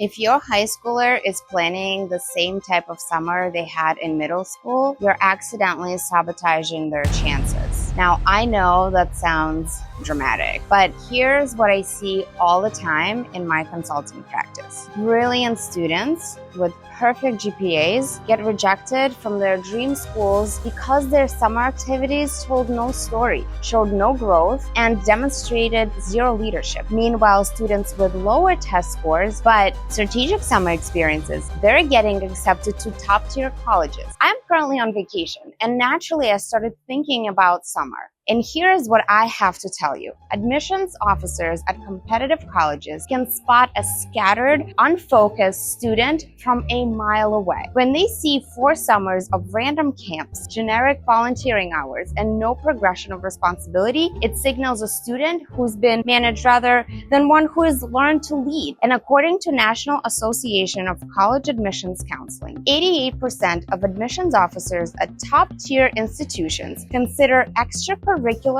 If your high schooler is planning the same type of summer they had in middle school, you're accidentally sabotaging their chances. Now, I know that sounds dramatic, but here's what I see all the time in my consulting practice. Brilliant students with perfect GPAs get rejected from their dream schools because their summer activities told no story, showed no growth, and demonstrated zero leadership. Meanwhile, students with lower test scores but strategic summer experiences, they're getting accepted to top-tier colleges. I'm currently on vacation, and naturally I started thinking about summer. And here's what I have to tell you. Admissions officers at competitive colleges can spot a scattered, unfocused student from a mile away. When they see 4 summers of random camps, generic volunteering hours, and no progression of responsibility, it signals a student who's been managed rather than one who has learned to lead. And according to National Association of College Admissions Counseling, 88% of admissions officers at top-tier institutions consider extracurricular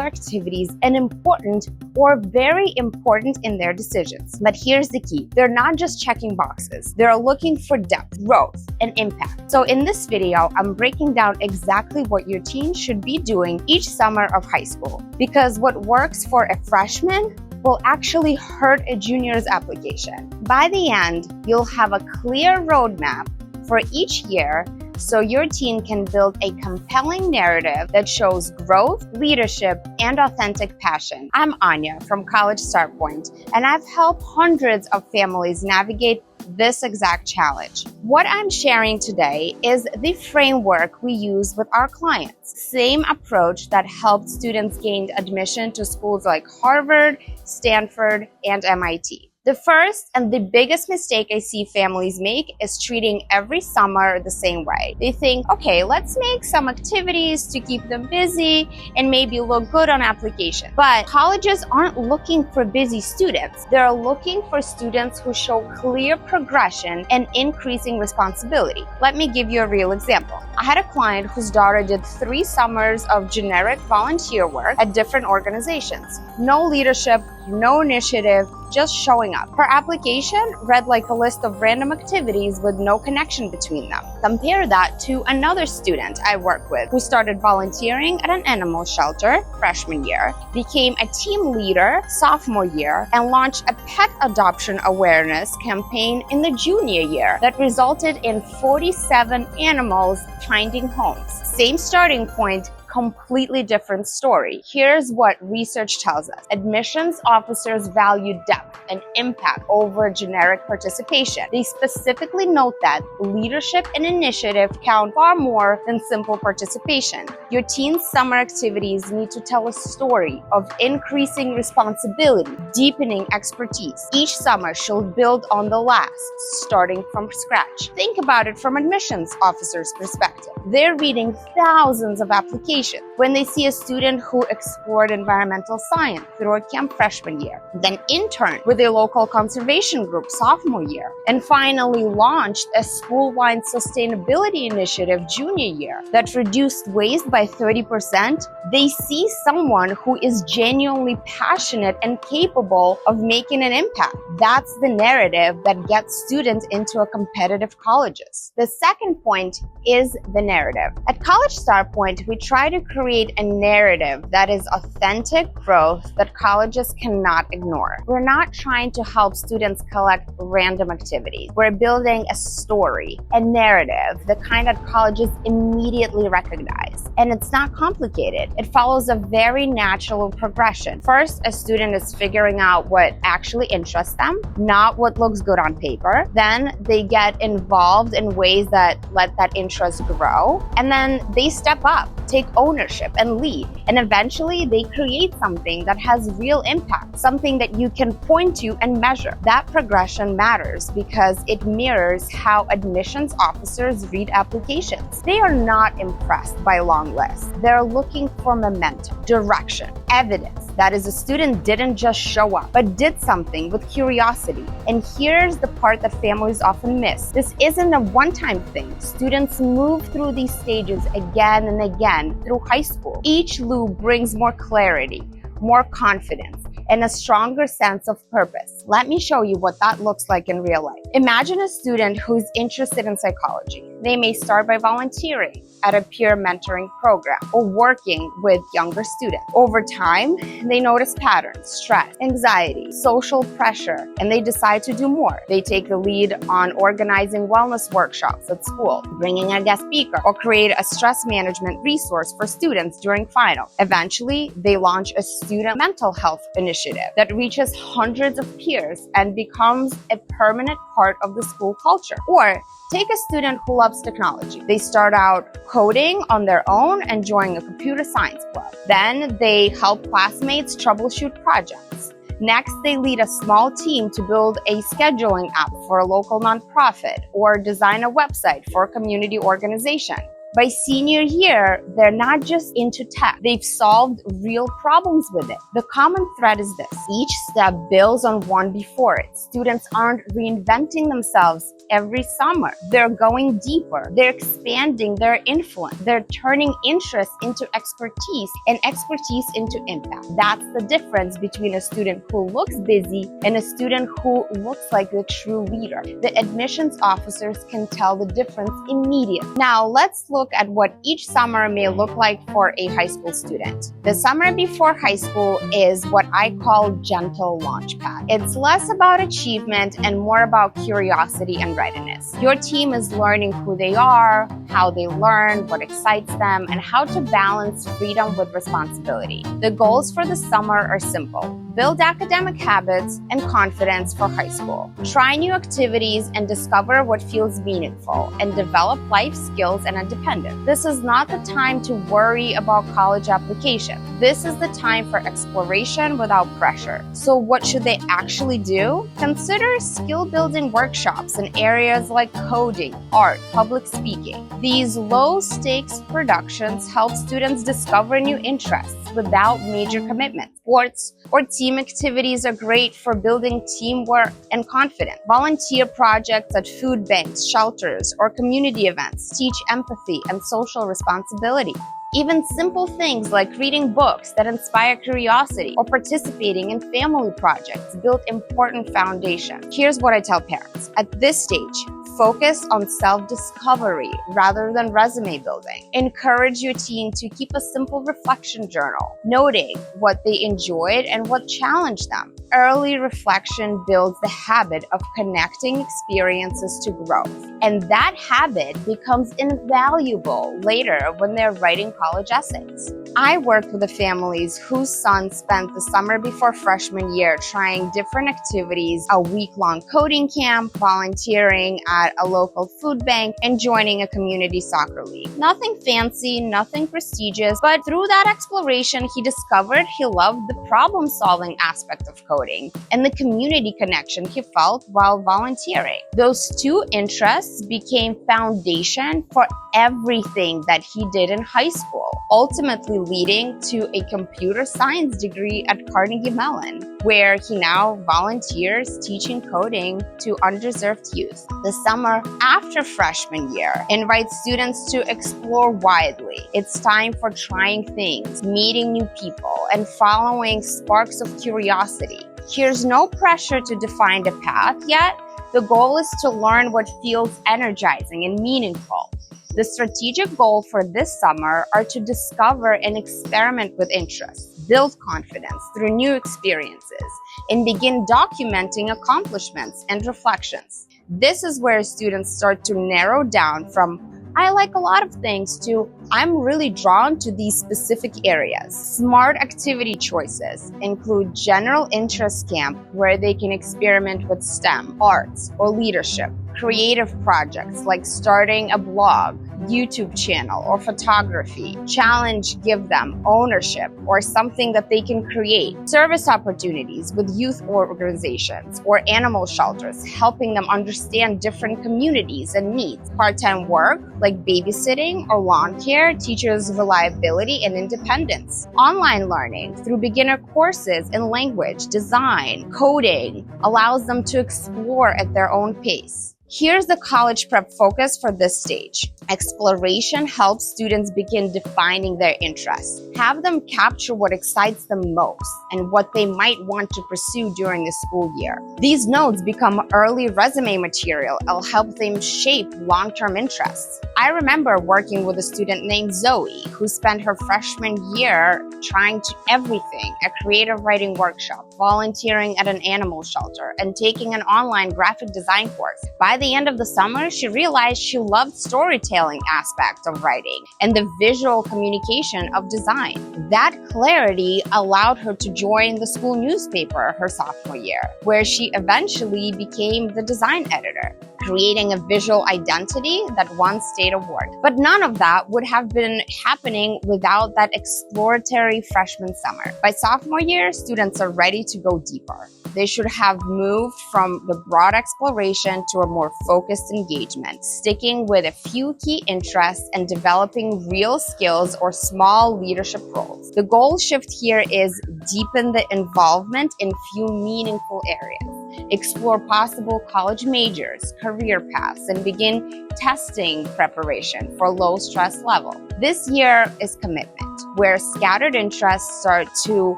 activities an important or very important in their decisions. But here's the key. They're not just checking boxes. They're looking for depth, growth, and impact. So in this video, I'm breaking down exactly what your teen should be doing each summer of high school. Because what works for a freshman will actually hurt a junior's application. By the end, you'll have a clear roadmap for each year so your teen can build a compelling narrative that shows growth, leadership, and authentic passion. I'm Anya from College Start Point, and I've helped hundreds of families navigate this exact challenge. What I'm sharing today is the framework we use with our clients. Same approach that helped students gain admission to schools like Harvard, Stanford, and MIT. The first and the biggest mistake I see families make is treating every summer the same way. They think, okay, let's make some activities to keep them busy and maybe look good on application. But colleges aren't looking for busy students. They're looking for students who show clear progression and increasing responsibility. Let me give you a real example. I had a client whose daughter did 3 summers of generic volunteer work at different organizations. No leadership, no initiative, just showing up. Her application read like a list of random activities with no connection between them. Compare that to another student I work with who started volunteering at an animal shelter freshman year, became a team leader sophomore year, and launched a pet adoption awareness campaign in the junior year that resulted in 47 animals finding homes. Same starting point, completely different story. Here's what research tells us. Admissions officers value depth and impact over generic participation. They specifically note that leadership and initiative count far more than simple participation. Your teen's summer activities need to tell a story of increasing responsibility, deepening expertise. Each summer should build on the last, starting from scratch. Think about it from admissions officers' perspective. They're reading thousands of applications. When they see a student who explored environmental science through a camp freshman year, then interned with a local conservation group sophomore year, and finally launched a school-wide sustainability initiative junior year that reduced waste by 30%, they see someone who is genuinely passionate and capable of making an impact. That's the narrative that gets students into a competitive colleges. The second point is the narrative. At College Start Point, we try to create a narrative that is authentic growth that colleges cannot ignore. We're not trying to help students collect random activities. We're building a story, a narrative, the kind that colleges immediately recognize. And it's not complicated. It follows a very natural progression. First, a student is figuring out what actually interests them, not what looks good on paper. Then they get involved in ways that let that interest grow. And then they step up, take ownership and lead. And eventually they create something that has real impact, something that you can point to and measure. That progression matters because it mirrors how admissions officers read applications. They are not impressed by long lists. They're looking for momentum, direction, evidence. That is, a student didn't just show up, but did something with curiosity. And here's the part that families often miss. This isn't a one-time thing. Students move through these stages again and again through high school. Each loop brings more clarity, more confidence, and a stronger sense of purpose. Let me show you what that looks like in real life. Imagine a student who's interested in psychology. They may start by volunteering at a peer mentoring program or working with younger students. Over time, they notice patterns, stress, anxiety, social pressure, and they decide to do more. They take the lead on organizing wellness workshops at school, bringing a guest speaker, or create a stress management resource for students during final. Eventually, they launch a student mental health initiative that reaches hundreds of peers and becomes a permanent part of the school culture. Or take a student who loves technology. They start out coding on their own and join a computer science club. Then they help classmates troubleshoot projects. Next, they lead a small team to build a scheduling app for a local nonprofit or design a website for a community organization. By senior year, they're not just into tech. They've solved real problems with it. The common thread is this: each step builds on one before it. Students aren't reinventing themselves every summer. They're going deeper. They're expanding their influence. They're turning interest into expertise and expertise into impact. That's the difference between a student who looks busy and a student who looks like the true leader. The admissions officers can tell the difference immediately. Now, let's look at what each summer may look like for a high school student. The summer before high school is what I call gentle launchpad. It's less about achievement and more about curiosity and readiness. Your team is learning who they are, how they learn, what excites them, and how to balance freedom with responsibility. The goals for the summer are simple: build academic habits and confidence for high school. Try new activities and discover what feels meaningful, and develop life skills and independence. This is not the time to worry about college application. This is the time for exploration without pressure. So what should they actually do? Consider skill-building workshops in areas like coding, art, public speaking. These low-stakes productions help students discover new interests without major commitments. Sports or team activities are great for building teamwork and confidence. Volunteer projects at food banks, shelters, or community events teach empathy and social responsibility. Even simple things like reading books that inspire curiosity or participating in family projects build important foundations. Here's what I tell parents. At this stage, focus on self-discovery rather than resume building. Encourage your teen to keep a simple reflection journal, noting what they enjoyed and what challenged them. Early reflection builds the habit of connecting experiences to growth, and that habit becomes invaluable later when they're writing college essays. I worked with the families whose sons spent the summer before freshman year trying different activities: a week-long coding camp, volunteering at a local food bank, and joining a community soccer league. Nothing fancy, nothing prestigious, but through that exploration, he discovered he loved the problem-solving aspect of coding and the community connection he felt while volunteering. Those two interests became foundation for everything that he did in high school, ultimately leading to a computer science degree at Carnegie Mellon, where he now volunteers teaching coding to underserved youth. The summer after freshman year invites students to explore widely. It's time for trying things, meeting new people, and following sparks of curiosity. Here's no pressure to define a path yet. The goal is to learn what feels energizing and meaningful. The strategic goal for this summer are to discover and experiment with interests, build confidence through new experiences, and begin documenting accomplishments and reflections. This is where students start to narrow down from "I like a lot of things" to "I'm really drawn to these specific areas." Smart activity choices include general interest camp, where they can experiment with STEM, arts, or leadership. Creative projects like starting a blog, YouTube channel, or photography. Challenge give them ownership or something that they can create. Service opportunities with youth organizations or animal shelters, helping them understand different communities and needs. Part-time work like babysitting or lawn care teaches reliability and independence. Online learning through beginner courses in language, design, coding allows them to explore at their own pace. Here's the college prep focus for this stage. Exploration helps students begin defining their interests. Have them capture what excites them most and what they might want to pursue during the school year. These notes become early resume material. It'll help them shape long-term interests. I remember working with a student named Zoe who spent her freshman year trying everything: a creative writing workshop, volunteering at an animal shelter, and taking an online graphic design course. By the end of the summer, she realized she loved storytelling aspects of writing and the visual communication of design. That clarity allowed her to join the school newspaper her sophomore year, where she eventually became the design editor, creating a visual identity that once stayed a word. But none of that would have been happening without that exploratory freshman summer. By sophomore year, students are ready to go deeper. They should have moved from the broad exploration to a more focused engagement, sticking with a few key interests and developing real skills or small leadership roles. The goal shift here is deepen the involvement in few meaningful areas. Explore possible college majors, career paths, and begin testing preparation for low stress level. This year is commitment, where scattered interests start to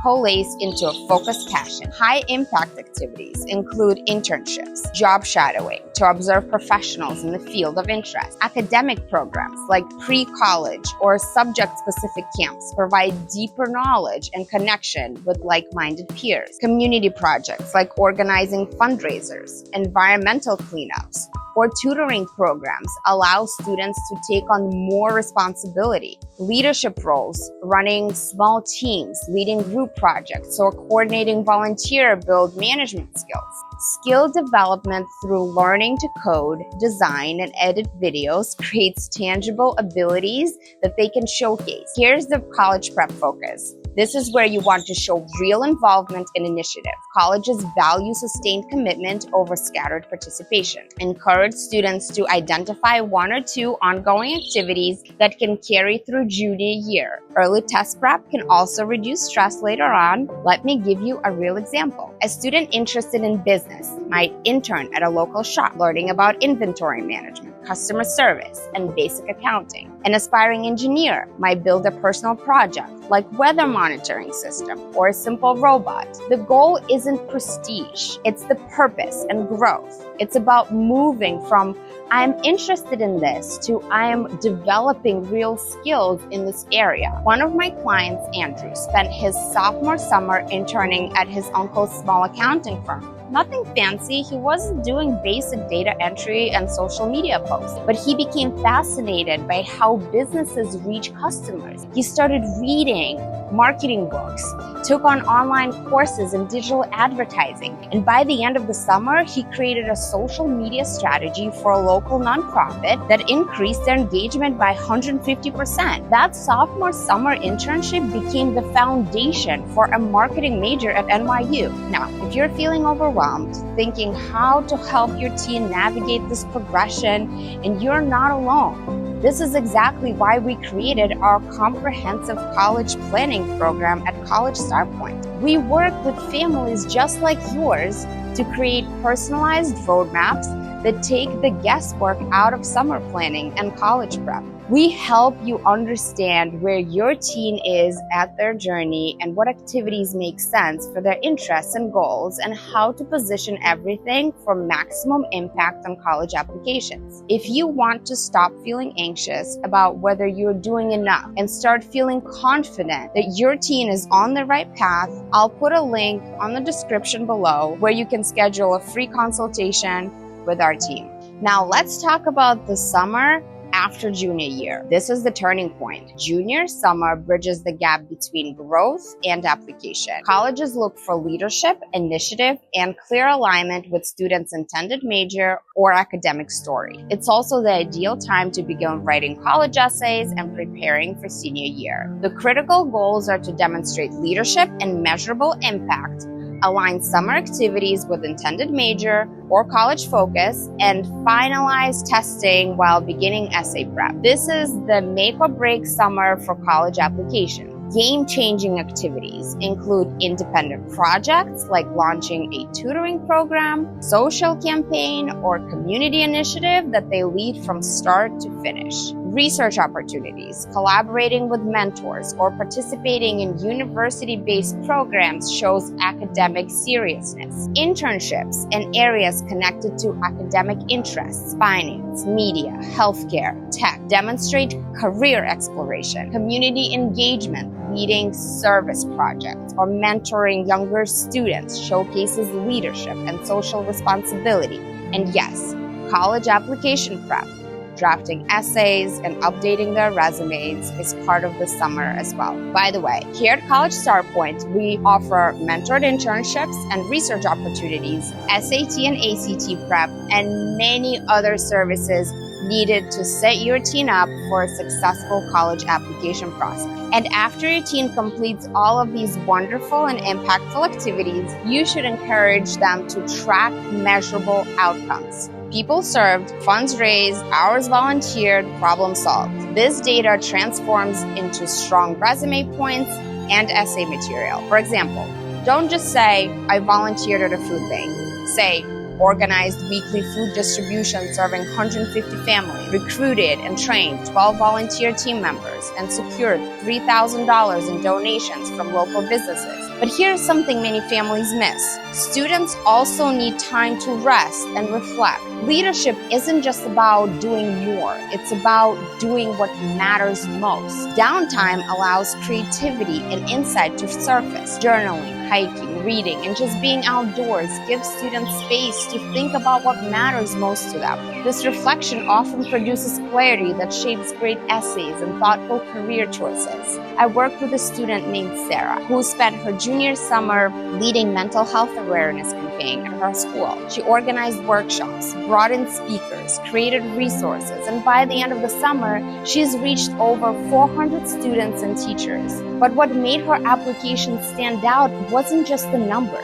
coalesce into a focused passion. High impact activities include internships, job shadowing to observe professionals in the field of interest. Academic programs like pre-college or subject-specific camps provide deeper knowledge and connection with like-minded peers. Community projects like organizing fundraisers, environmental cleanups, or tutoring programs allow students to take on more responsibility. Leadership roles, running small teams, leading group projects, or coordinating volunteer build management skills. Skill development through learning to code, design, and edit videos creates tangible abilities that they can showcase. Here's the college prep focus. This is where you want to show real involvement and initiative. Colleges value sustained commitment over scattered participation. Encourage students to identify one or two ongoing activities that can carry through junior year. Early test prep can also reduce stress later on. Let me give you a real example. A student interested in business might intern at a local shop, learning about inventory management, customer service, and basic accounting. An aspiring engineer might build a personal project like weather monitoring system or a simple robot. The goal isn't prestige, it's the purpose and growth. It's about moving from I'm interested in this to I am developing real skills in this area. One of my clients, Andrew, spent his sophomore summer interning at his uncle's small accounting firm. Nothing fancy, he wasn't doing basic data entry and social media posts, but he became fascinated by how businesses reach customers. He started reading marketing books, took on online courses in digital advertising, and by the end of the summer, he created a social media strategy for a local nonprofit that increased their engagement by 150%. That sophomore summer internship became the foundation for a marketing major at NYU. Now, if you're feeling overwhelmed, thinking how to help your teen navigate this progression, and you're not alone. This is exactly why we created our comprehensive college planning program at College Startpoint. We work with families just like yours to create personalized roadmaps that take the guesswork out of summer planning and college prep. We help you understand where your teen is at their journey and what activities make sense for their interests and goals, and how to position everything for maximum impact on college applications. If you want to stop feeling anxious about whether you're doing enough and start feeling confident that your teen is on the right path, I'll put a link on the description below where you can schedule a free consultation with our team. Now let's talk about the summer after junior year. This is the turning point. Junior summer bridges the gap between growth and application. Colleges look for leadership, initiative, and clear alignment with students' intended major or academic story. It's also the ideal time to begin writing college essays and preparing for senior year. The critical goals are to demonstrate leadership and measurable impact, align summer activities with intended major or college focus, and finalize testing while beginning essay prep. This is the make or break summer for college application. Game-changing activities include independent projects like launching a tutoring program, social campaign, or community initiative that they lead from start to finish. Research opportunities, collaborating with mentors, or participating in university-based programs shows academic seriousness. Internships in areas connected to academic interests, finance, media, healthcare, tech, demonstrate career exploration. Community engagement, leading service projects, or mentoring younger students showcases leadership and social responsibility. And yes, college application prep, drafting essays, and updating their resumes is part of the summer as well. By the way, here at College Startpoint, we offer mentored internships and research opportunities, SAT and ACT prep, and many other services needed to set your teen up for a successful college application process. And after your teen completes all of these wonderful and impactful activities, you should encourage them to track measurable outcomes. People served, funds raised, hours volunteered, problem solved. This data transforms into strong resume points and essay material. For example, don't just say, I volunteered at a food bank. Say, organized weekly food distribution serving 150 families, recruited and trained 12 volunteer team members, and secured $3,000 in donations from local businesses. But here's something many families miss. Students also need time to rest and reflect. Leadership isn't just about doing more, it's about doing what matters most. Downtime allows creativity and insight to surface. Journaling, hiking, reading, and just being outdoors gives students space to think about what matters most to them. This reflection often produces clarity that shapes great essays and thoughtful career choices. I worked with a student named Sarah who spent her junior summer leading mental health awareness campaign at her school. She organized workshops, brought in speakers, created resources, and by the end of the summer, she's reached over 400 students and teachers. But what made her application stand out wasn't just the numbers.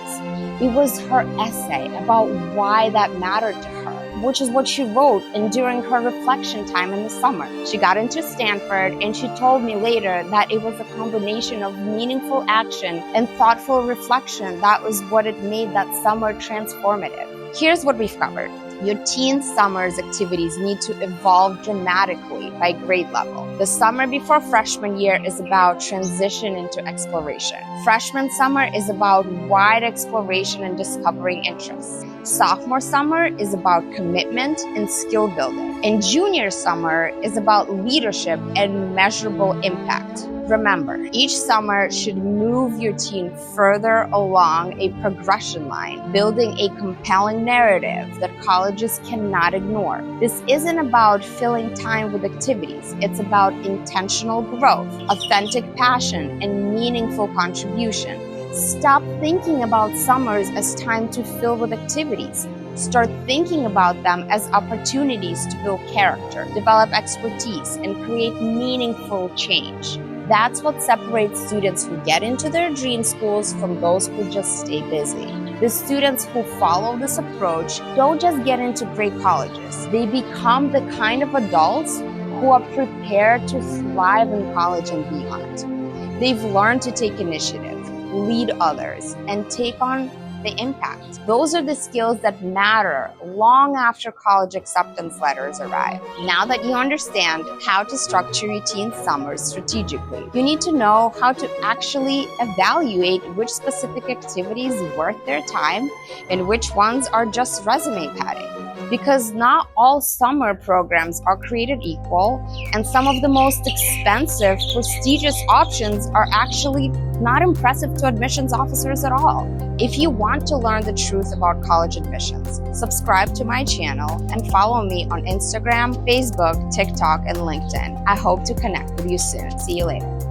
It was her essay about why that mattered to her, which is what she wrote during her reflection time in the summer. She got into Stanford, and she told me later that it was a combination of meaningful action and thoughtful reflection that was what it made that summer transformative. Here's what we've covered. Your teen summer's activities need to evolve dramatically by grade level. The summer before freshman year is about transition into exploration. Freshman summer is about wide exploration and discovering interests. Sophomore summer is about commitment and skill building. And junior summer is about leadership and measurable impact. Remember, each summer should move your teen further along a progression line, building a compelling narrative that colleges cannot ignore. This isn't about filling time with activities. It's about intentional growth, authentic passion, and meaningful contribution. Stop thinking about summers as time to fill with activities. Start thinking about them as opportunities to build character, develop expertise, and create meaningful change. That's what separates students who get into their dream schools from those who just stay busy. The students who follow this approach don't just get into great colleges. They become the kind of adults who are prepared to thrive in college and beyond. They've learned to take initiative, lead others, and take on the impact. Those are the skills that matter long after college acceptance letters arrive. Now that you understand how to structure your teen summers strategically, you need to know how to actually evaluate which specific activities worth their time and which ones are just resume padding. Because not all summer programs are created equal, and some of the most expensive, prestigious options are actually not impressive to admissions officers at all. If you want to learn the truth about college admissions, subscribe to my channel and follow me on Instagram, Facebook, TikTok, and LinkedIn. I hope to connect with you soon. See you later.